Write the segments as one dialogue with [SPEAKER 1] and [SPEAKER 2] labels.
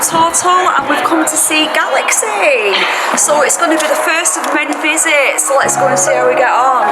[SPEAKER 1] Total and we've come to see Galaxy. So it's going to be the first of many visits, so let's go and see how we get on.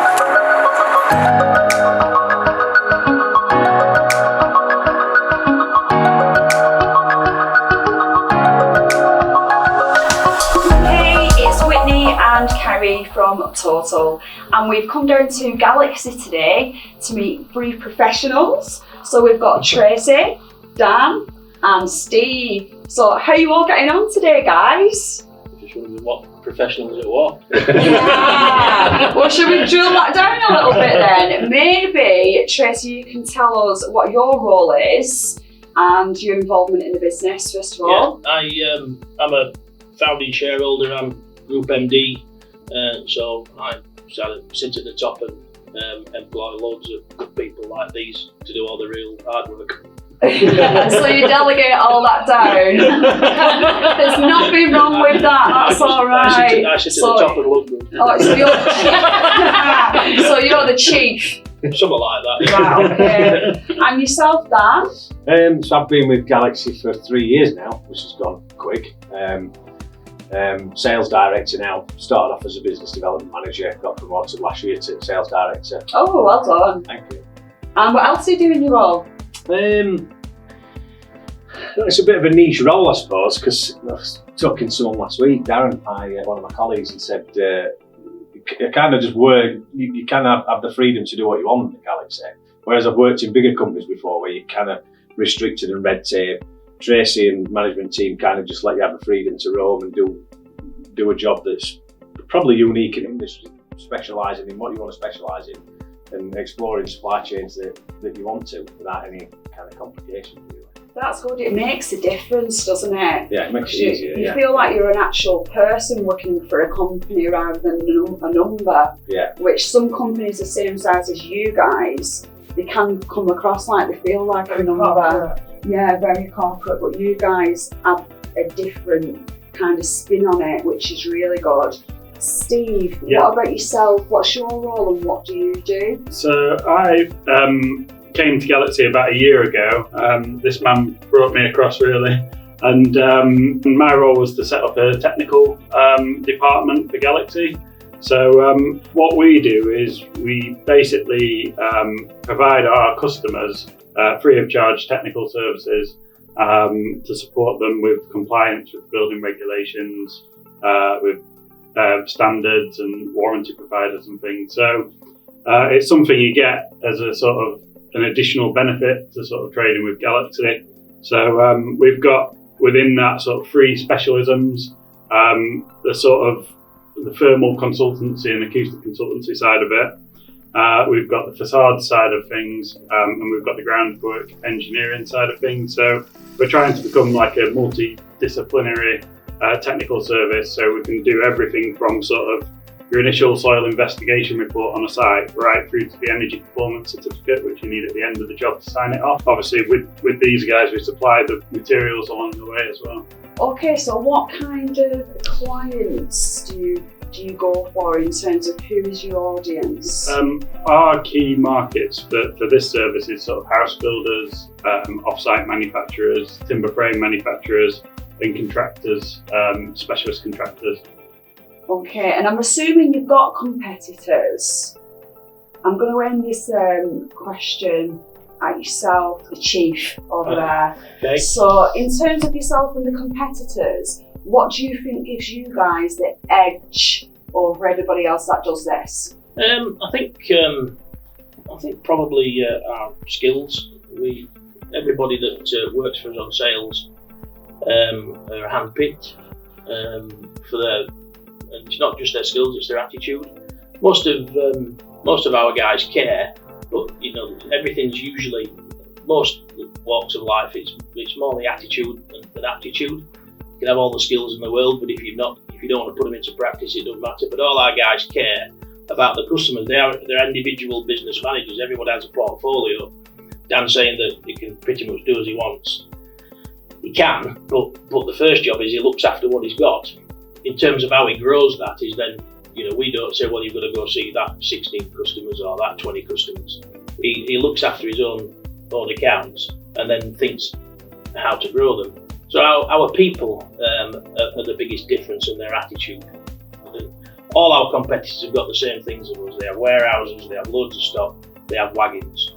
[SPEAKER 1] And Kerry from Total, and we've come down to Galaxy today to meet 3 professionals. So we've got Tracey, Dan and Steve. So how are you all getting on today, guys?
[SPEAKER 2] Just wondering what professionals it was.
[SPEAKER 1] Yeah. Well, should we drill that down a little bit then? Maybe, Tracey, you can tell us what your role is and your involvement in the business, first of all.
[SPEAKER 2] Yeah, I'm a founding shareholder. I'm Group MD, so I sit at the top and employ loads of good people like these to do all the real hard work.
[SPEAKER 1] So you delegate all that down. There's nothing wrong with that. That's all right.
[SPEAKER 2] I sit at the top of London.
[SPEAKER 1] Oh, so you're the chief.
[SPEAKER 2] Something like that.
[SPEAKER 1] Right, okay. And yourself, Dan?
[SPEAKER 3] So I've been with Galaxy for 3 years now, which has gone quick. Sales director now. Started off as a business development manager, got promoted last year to sales director.
[SPEAKER 1] Oh, well done.
[SPEAKER 3] Thank you.
[SPEAKER 1] And what else do you do in your role?
[SPEAKER 3] It's a bit of a niche role, I suppose, because I was talking to someone last week, Darren, one of my colleagues, and said you kind of just work, you kind of have the freedom to do what you want at Galaxy. Whereas I've worked in bigger companies before where you're kind of restricted and red tape. Tracey and management team kind of just let you have the freedom to roam and do a job that's probably unique in industry, specialising in what you want to specialise in and exploring supply chains that you want to without any kind of complications. Really.
[SPEAKER 1] That's good. It makes a difference, doesn't it?
[SPEAKER 3] Yeah, it makes it easier.
[SPEAKER 1] You feel like you're an actual person working for a company rather than a number.
[SPEAKER 3] Yeah.
[SPEAKER 1] Which some companies the same size as you guys, they can come across like they feel like a number. Corporate. Yeah, very corporate, but you guys have a different kind of spin on it, which is really good. Steve, What about yourself? What's your role and what do you do?
[SPEAKER 4] So I came to Galaxy about a year ago. This man brought me across really, and my role was to set up a technical department for Galaxy. So what we do is we basically provide our customers free of charge technical services to support them with compliance with building regulations, with standards and warranty providers and things. So it's something you get as a sort of an additional benefit to sort of trading with Galaxy. So we've got within that sort of 3 specialisms, the sort of the thermal consultancy and acoustic consultancy side of it. We've got the facade side of things, and we've got the groundwork engineering side of things. So we're trying to become like a multidisciplinary technical service, so we can do everything from sort of your initial soil investigation report on a site right through to the energy performance certificate, which you need at the end of the job to sign it off. Obviously with these guys we supply the materials along the way as well.
[SPEAKER 1] Okay, so what kind of clients do you go for in terms of who is your audience?
[SPEAKER 4] Our key markets for this service is sort of house builders, off-site manufacturers, timber frame manufacturers and contractors, specialist contractors.
[SPEAKER 1] Okay, and I'm assuming you've got competitors. I'm going to end this question at yourself, the chief over there.
[SPEAKER 2] Okay.
[SPEAKER 1] So in terms of yourself and the competitors, what do you think gives you guys the edge over everybody else that does this?
[SPEAKER 2] I think probably our skills. Everybody that works for us on sales are handpicked for their. And it's not just their skills; it's their attitude. Most of our guys care, but everything's usually most walks of life. It's more the attitude than aptitude. You can have all the skills in the world, but if you don't want to put them into practice, it doesn't matter. But all our guys care about the customers. They're individual business managers. Everyone has a portfolio. Dan's saying that he can pretty much do as he wants. He can, but the first job is he looks after what he's got. In terms of how he grows that is then, we don't say, well, you've got to go see that 16 customers or that 20 customers. He looks after his own accounts and then thinks how to grow them. So our people are the biggest difference in their attitude. All our competitors have got the same things as us. They have warehouses, they have loads of stock, they have wagons.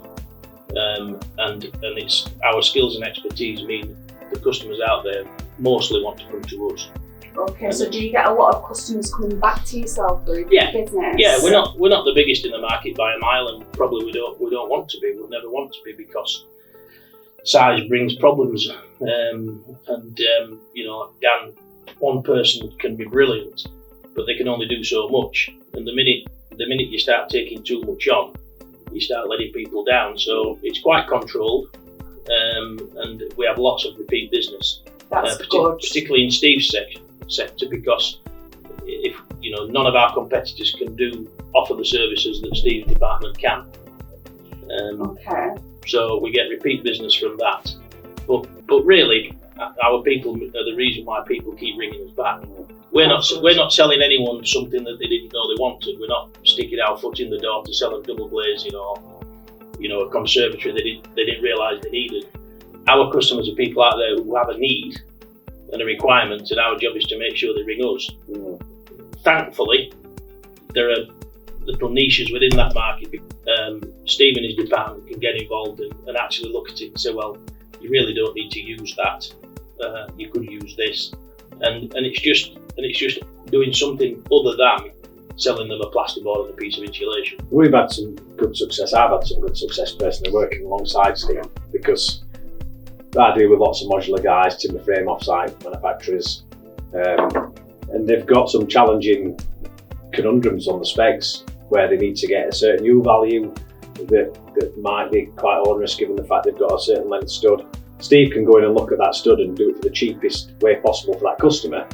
[SPEAKER 2] And it's our skills and expertise mean the customers out there mostly want to come to us.
[SPEAKER 1] Okay, so do you get a lot of customers coming back to yourself through business?
[SPEAKER 2] Yeah, we're not the biggest in the market by a mile, and probably we don't want to be. We'll never want to be, because size brings problems. Dan, one person can be brilliant, but they can only do so much. And the minute you start taking too much on, you start letting people down. So it's quite controlled, and we have lots of repeat business.
[SPEAKER 1] That's good.
[SPEAKER 2] Particularly in Steve's sector, because if none of our competitors can offer the services that Steve's department can.
[SPEAKER 1] Okay.
[SPEAKER 2] So we get repeat business from that. But really, our people are the reason why people keep ringing us back. We're not selling anyone something that they didn't know they wanted. We're not sticking our foot in the door to sell a double glazing or a conservatory they didn't realise they needed. Our customers are people out there who have a need and a requirement, and our job is to make sure they ring us. Thankfully, there are little niches within that market. Steve and his department can get involved and actually look at it and say, well, you really don't need to use that. You could use this, and it's just doing something other than selling them a plasterboard and a piece of insulation.
[SPEAKER 3] We've had some good success. I've had some good success personally working alongside Steve, because I deal with lots of modular guys, timber frame offsite manufacturers, and they've got some challenging conundrums on the specs where they need to get a certain U value that might be quite onerous given the fact they've got a certain length stud. Steve can go in and look at that stud and do it for the cheapest way possible for that customer,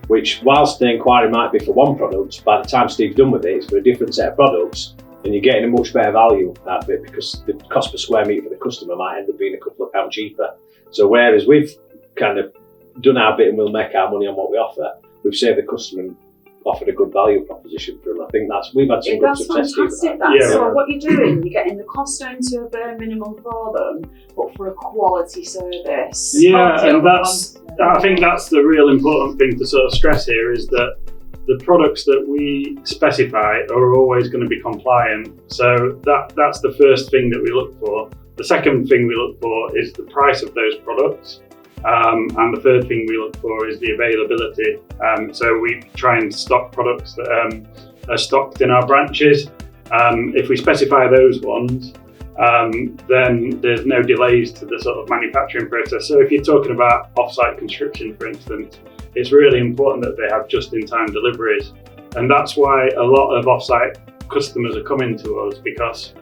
[SPEAKER 3] which, whilst the inquiry might be for one product, by the time Steve's done with it, it's for a different set of products, and you're getting a much better value out of it, because the cost per square metre for the customer might end up being a couple of pounds cheaper. So whereas we've kind of done our bit and we'll make our money on what we offer, we've saved the customer and offered a good value proposition for them. I think we've had some good success.
[SPEAKER 1] That's fantastic. So what you're doing, you're getting the cost down to a bare minimum for them, but for a quality service.
[SPEAKER 4] Yeah, and I think that's the real important thing to sort of stress here, is that the products that we specify are always going to be compliant. So that's the first thing that we look for. The second thing we look for is the price of those products. And the third thing we look for is the availability. So we try and stock products that are stocked in our branches. If we specify those ones, then there's no delays to the sort of manufacturing process. So if you're talking about off-site construction, for instance, it's really important that they have just-in-time deliveries. And that's why a lot of off-site customers are coming to us, because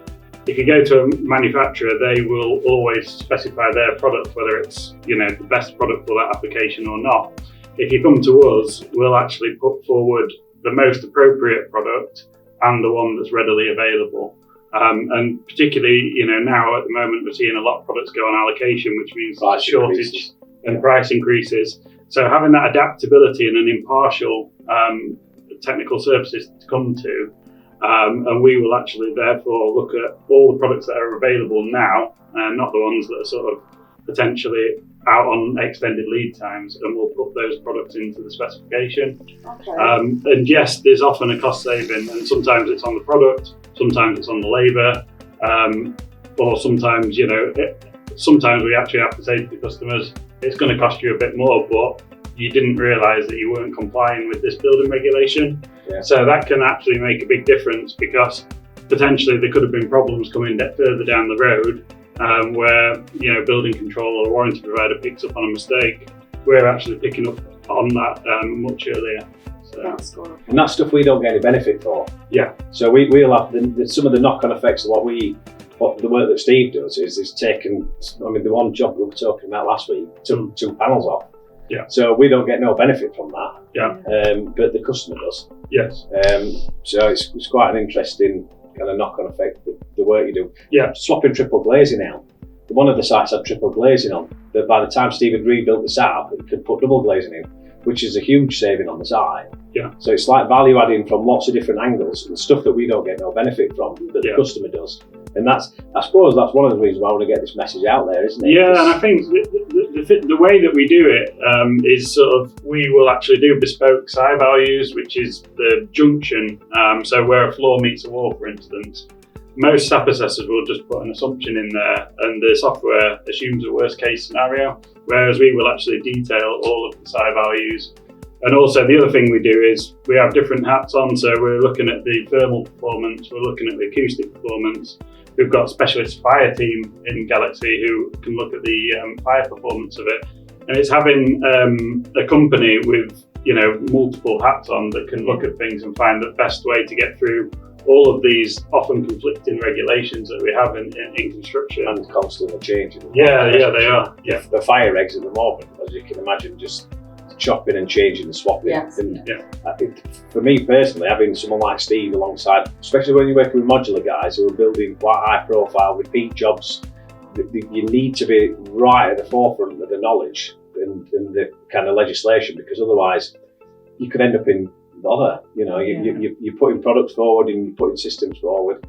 [SPEAKER 4] if you go to a manufacturer, they will always specify their product, whether it's the best product for that application or not. If you come to us, we'll actually put forward the most appropriate product and the one that's readily available. And particularly, now at the moment, we're seeing a lot of products go on allocation, which means
[SPEAKER 3] price
[SPEAKER 4] shortage
[SPEAKER 3] increases.
[SPEAKER 4] And price increases. So having that adaptability and an impartial technical services to come to, and we will actually therefore look at all the products that are available now, and not the ones that are sort of potentially out on extended lead times, and we'll put those products into the specification.
[SPEAKER 1] Okay.
[SPEAKER 4] And yes, there's often a cost saving, and sometimes it's on the product, sometimes it's on the labour, or sometimes, sometimes we actually have to say to the customers, it's going to cost you a bit more, but you didn't realise that you weren't complying with this building regulation.
[SPEAKER 3] Yeah.
[SPEAKER 4] So that can actually make a big difference, because potentially there could have been problems coming further down the road where building control or warranty provider picks up on a mistake. We're actually picking up on that much earlier. So.
[SPEAKER 1] That's good.
[SPEAKER 3] And that's stuff we don't get any benefit for.
[SPEAKER 4] Yeah.
[SPEAKER 3] So we'll have some of the knock-on effects of what the work that Steve does is taken. I mean, the one job we were talking about last week took 2 panels off.
[SPEAKER 4] Yeah.
[SPEAKER 3] So we don't get no benefit from that.
[SPEAKER 4] Yeah.
[SPEAKER 3] But the customer does.
[SPEAKER 4] Yes.
[SPEAKER 3] So it's quite an interesting kind of knock-on effect, the work you do.
[SPEAKER 4] Yeah.
[SPEAKER 3] Swapping triple glazing out. One of the sites had triple glazing on, that by the time Steve had rebuilt the setup, it could put double glazing in, which is a huge saving on the site.
[SPEAKER 4] Yeah.
[SPEAKER 3] So it's like value adding from lots of different angles, and stuff that we don't get no benefit from, that the customer does. And I suppose that's one of the reasons why I want to get this message out there, isn't it?
[SPEAKER 4] Yeah, and I think the the way that we do it is sort of, we will actually do bespoke SI values, which is the junction. So where a floor meets a wall, for instance, most SAP assessors will just put an assumption in there, and the software assumes a worst case scenario, whereas we will actually detail all of the SI values. And also the other thing we do is we have different hats on, so we're looking at the thermal performance, we're looking at the acoustic performance. We've got a specialist fire team in Galaxy who can look at the fire performance of it. And it's having a company with, multiple hats on that can look at things and find the best way to get through all of these often conflicting regulations that we have in construction.
[SPEAKER 3] And constantly changing.
[SPEAKER 4] Yeah, they are. Yeah.
[SPEAKER 3] The fire regs at the moment, as you can imagine, just chopping and changing and swapping.
[SPEAKER 1] Yes.
[SPEAKER 3] And for me personally, having someone like Steve alongside, especially when you're working with modular guys who are building quite high profile repeat jobs, you need to be right at the forefront of the knowledge and the kind of legislation, because otherwise you could end up in bother. You're putting products forward and you're putting systems forward.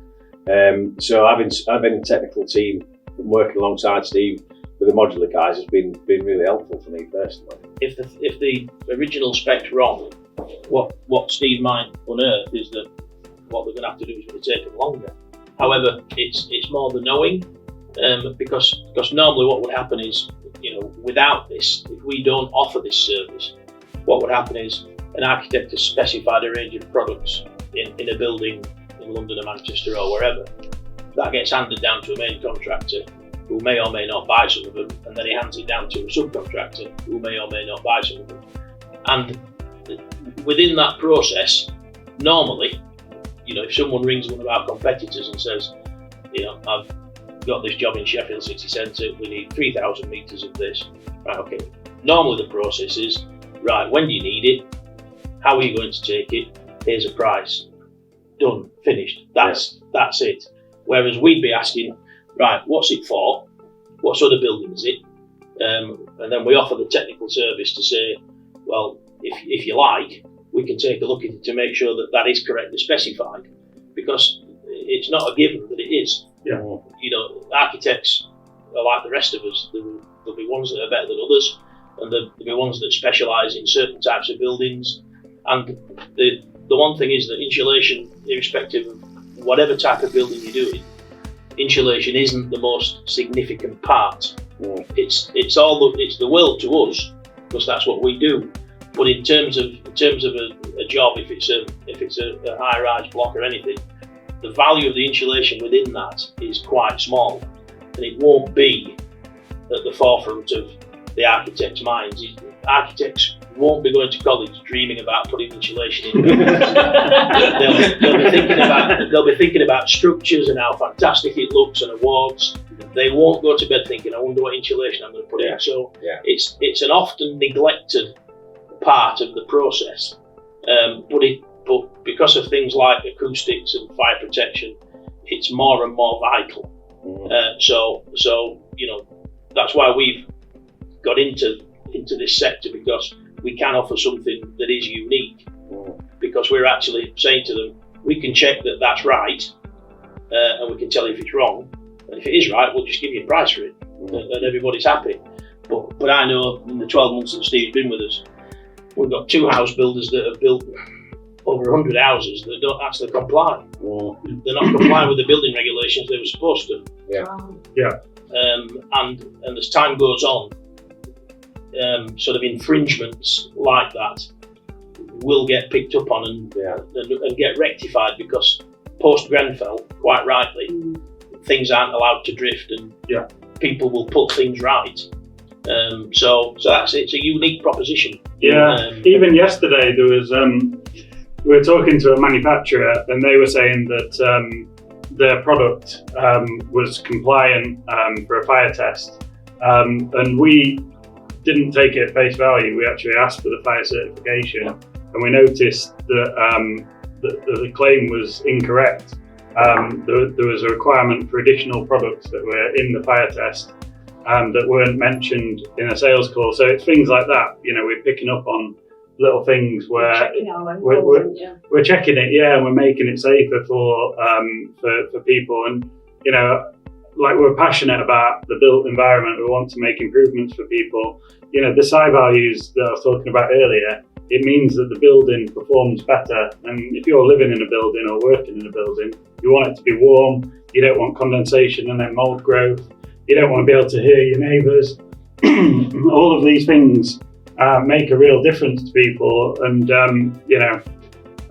[SPEAKER 3] So having a technical team and working alongside Steve with the modular guys has been really helpful for me personally.
[SPEAKER 2] If the original spec's wrong, what Steve might unearth is that what they're going to have to do is going to take them longer. However, it's more the knowing, because normally what would happen is, without this, if we don't offer this service, what would happen is an architect has specified a range of products in a building in London or Manchester or wherever. That gets handed down to a main contractor who may or may not buy some of them, and then he hands it down to a subcontractor who may or may not buy some of them. And within that process, normally, if someone rings one of our competitors and says, I've got this job in Sheffield City Centre, we need 3,000 metres of this. Right, okay. Normally the process is, right, when do you need it? How are you going to take it? Here's a price. Done, finished. That's it. Whereas we'd be asking, right, what's it for? What sort of building is it? And then we offer the technical service to say, well, if you like, we can take a look at it to make sure that that is correctly specified, because it's not a given that it is.
[SPEAKER 4] Yeah.
[SPEAKER 2] Architects are like the rest of us. There'll be ones that are better than others, and there'll be ones that specialise in certain types of buildings. And the one thing is that insulation, irrespective of whatever type of building you're doing, insulation isn't the most significant part. It's the world to us, because that's what we do. But in terms of a job, if it's a high-rise block or anything, the value of the insulation within that is quite small, and it won't be at the forefront of the architect's minds. Architects won't be going to college dreaming about putting insulation in buildings. they'll be thinking about structures and how fantastic it looks and awards. They won't go to bed thinking, I wonder what insulation I'm going to put in. So it's an often neglected part of the process, but because of things like acoustics and fire protection, it's more and more vital. So that's why we've got into this sector, because we can offer something that is unique, because we're actually saying to them, we can check that that's right, and we can tell you if it's wrong, and if it is right, we'll just give you a price for it, and everybody's happy. But I know in the 12 months that Steve's been with us, we've got 2 house builders that have built over 100 houses that don't actually comply. They're not complying with the building regulations they were supposed to. And as time goes on, sort of infringements like that will get picked up on and get rectified, because post Grenfell, quite rightly, things aren't allowed to drift, and people will put things right. So it's a unique proposition.
[SPEAKER 4] Even yesterday there was we were talking to a manufacturer, and they were saying that their product was compliant for a fire test, and we didn't take it at face value. We actually asked for the fire certification, and we noticed that the claim was incorrect. There was a requirement for additional products that were in the fire test that weren't mentioned in a sales call. So it's things like that. We're picking up on little things where we're checking it, and we're making it safer for people. And we're passionate about the built environment. We want to make improvements for people. You know, the SI values that I was talking about earlier, it means that the building performs better. And if you're living in a building or working in a building, you want it to be warm. You don't want condensation and then mold growth. You don't want to be able to hear your neighbours. All of these things make a real difference to people. And, you know,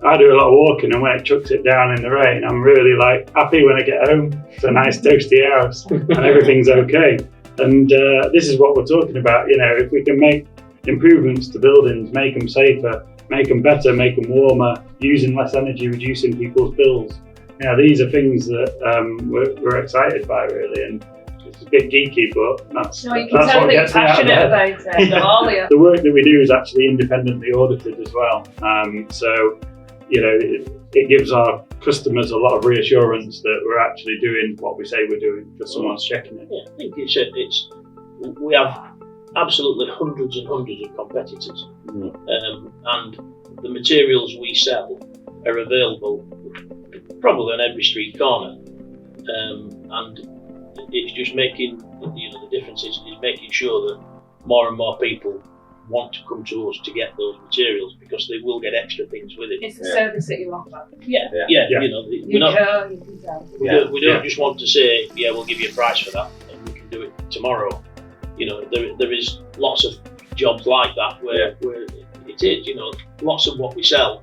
[SPEAKER 4] I do a lot of walking, and when it chucks it down in the rain, I'm really happy when I get home. It's a nice toasty house and everything's okay. And this is what we're talking about. You know, if we can make improvements to buildings, make them safer, make them better, make them warmer, using less energy, reducing people's bills. You know, these are things that we're excited by, really. And it's a bit geeky, but that's
[SPEAKER 5] you can
[SPEAKER 4] that's
[SPEAKER 5] tell
[SPEAKER 4] what
[SPEAKER 5] that you're
[SPEAKER 4] gets me out
[SPEAKER 5] passionate
[SPEAKER 4] there.
[SPEAKER 5] about it. All you.
[SPEAKER 4] The work that we do is actually independently audited as well. So, you know, it gives our customers a lot of reassurance that we're actually doing what we say we're doing because someone's checking it.
[SPEAKER 2] Yeah, I think we have absolutely hundreds and hundreds of competitors, and the materials we sell are available probably on every street corner, and it's just making, you know, the difference is making sure that more and more people want to come to us to get those materials because they will get extra things with it.
[SPEAKER 5] It's the service that you offer.
[SPEAKER 2] Yeah. You know,
[SPEAKER 5] You can tell.
[SPEAKER 2] we don't just want to say, yeah, we'll give you a price for that and we can do it tomorrow. You know, there is lots of jobs like that where it is, you know, lots of what we sell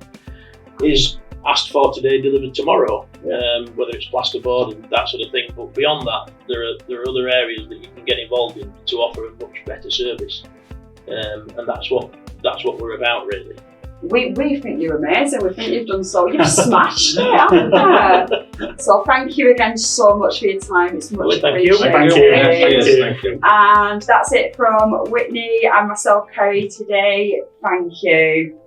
[SPEAKER 2] is asked for today, delivered tomorrow, whether it's plasterboard and that sort of thing. But beyond that, there are other areas that you can get involved in to offer a much better service. And that's what we're about, really.
[SPEAKER 1] We think you're amazing. We think you've done so. You've smashed it, haven't you? So thank you again so much for your time. It's much appreciated.
[SPEAKER 4] Thank you.
[SPEAKER 1] And that's it from Whitney and myself, Kerry, today. Thank you.